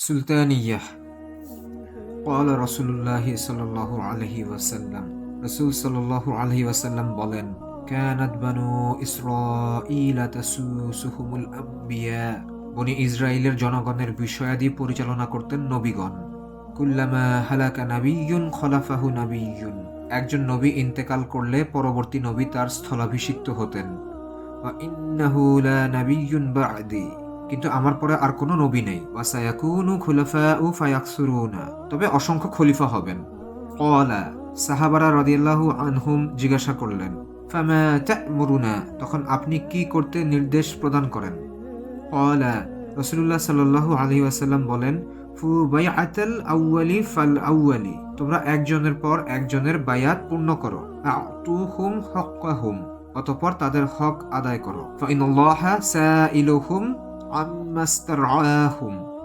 সুলতানিয়া قال رسول الله صلى الله عليه وسلم রাসূল সাল্লাল্লাহু আলাইহি ওয়াসাল্লাম বলেন কানাত বানু ইসরাঈল তাসুসুহুমুল আম্বিয়া বনি ইসরাইলের জনগণের বিষয়াদি পরিচালনা করতেন নবীগণ কুল্লামা হালাকা নাবিয়্যুন খলাফাহু নাবিয়্যুন একজন নবী ইন্তেকাল করলে পরবর্তী নবী তার স্থলাভিষিক্ত হতেন ওয়া ইন্নাহু লা নাবিয়্যুন বা'দি কিন্তু আমার পরে আর কোনো নবী নেই ওয়াসায়াকুনু খুলাফাউ ফায়াকসুরুনা তবে অসংখ্য খলিফা হবেন ক্বালা সাহাবারা রাদিয়াল্লাহু আনহুম জিজ্ঞাসা করলেন ফামা তা'মুরুনা তখন আপনি কি করতে নির্দেশ প্রদান করেন ক্বালা রাসূলুল্লাহ সাল্লাল্লাহু আলাইহি ওয়াসাল্লাম বলেন ফু বাইআতাল আউয়ালি ফাল আউয়ালি তোমরা একজনের পর একজনের বায়াত পূর্ণ করো আতুহুম হাক্কাহুম অতঃপর তাদের হক আদায় করো ফাইনাল্লাহা সাইলুহুম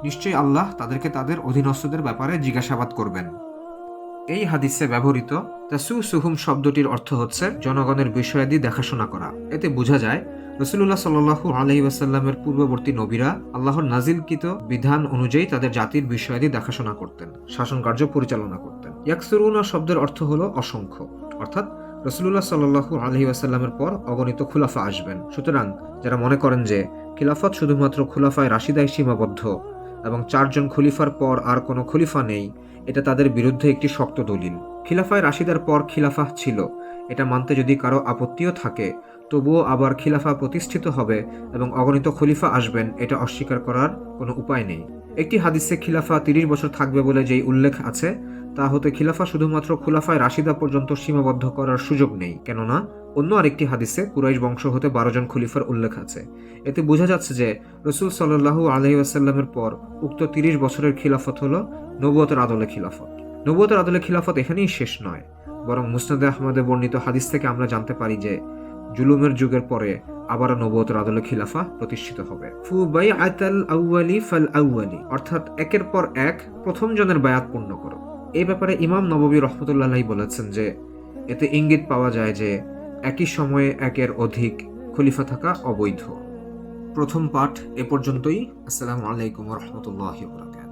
নিশ্চয়ই আল্লাহ তাদেরকে তাদের অধীনস্থদের ব্যাপারে জিজ্ঞাসাবাদ করবেন। এই হাদিসে ব্যবহৃত তাসুসুহুম শব্দটির অর্থ হচ্ছে জনগণের বিষয়াদি দেখাশোনা করা। এতে বোঝা যায় রাসূলুল্লাহ সাল্লাল্লাহু আলাইহি ওয়াসাল্লামের পূর্ববর্তী নবীরা আল্লাহর নাজিলকৃত বিধান অনুযায়ী তাদের জাতির বিষয়াদি দেখাশোনা করতেন, শাসন কার্য পরিচালনা করতেন। ইয়াকসুরুনা শব্দের অর্থ হলো অসংখ্য, অর্থাৎ রাসূলুল্লাহ সাল্লাল্লাহু আলাইহি ওয়াসাল্লামের পর অগণিত খুলাফা আসবেন। সুতরাং যারা মনে করেন যে খিলাফত শুধুমাত্র খুলাফায়ে রাশিদায় সীমাবদ্ধ এবং 4 জন খলিফার পর আর কোনো খলিফা নেই, এটা তাদের বিরুদ্ধে একটি শক্ত দলিল। খিলাফায়ে রাশিদার পর খিলাফা ছিল, এটা মানতে যদি কারো আপত্তিও থাকে, তবুও আবার খিলাফা প্রতিষ্ঠিত হবে এবং অগণিত খলিফা আসবেন, এটা অস্বীকার করার কোনো উপায় নেই। একটি হাদিসে খিলাফা 30 বছর থাকবে বলে যেই উল্লেখ আছে, তা হতে খিলাফা শুধুমাত্র খুলাফায়ে রাশিদা পর্যন্ত সীমাবদ্ধ করার সুযোগ নেই। কেননা অন্য আরেকটি হাদিসে কুরাইশ বংশ হতে 12 জন খলিফার উল্লেখ আছে। এতে বোঝা যাচ্ছে যে রাসূল সাল্লাল্লাহু আলাইহি ওয়াসাল্লামের পর উক্ত 30 বছরের খিলাফত হলো নবুয়তের আদলে খিলাফত। নবুয়তের আদলে খিলাফত এখানেই শেষ নয়, বরং মুসনাদে আহমদে বর্ণিত হাদিস থেকে আমরা জানতে পারি যে জুলুমের যুগের পরে আবারও নবুয়তের আদলে খিলাফা প্রতিষ্ঠিত হবে। ফু বাইআতাল আউয়ালি ফাল আউয়ালি অর্থাৎ একের পর এক প্রথম জনের বায়াত পূর্ণ করো। এই ব্যাপারে ইমাম নববী রাহমাতুল্লাহি আলাইহি বলেছেন যে এতে ইঙ্গিত পাওয়া যায় যে একই সময়ে একের অধিক খলিফা থাকা অবৈধ। প্রথম পাঠ এ পর্যন্তই। আসসালামু আলাইকুম ওয়া রাহমাতুল্লাহি ওয়া বারাকাতুহু।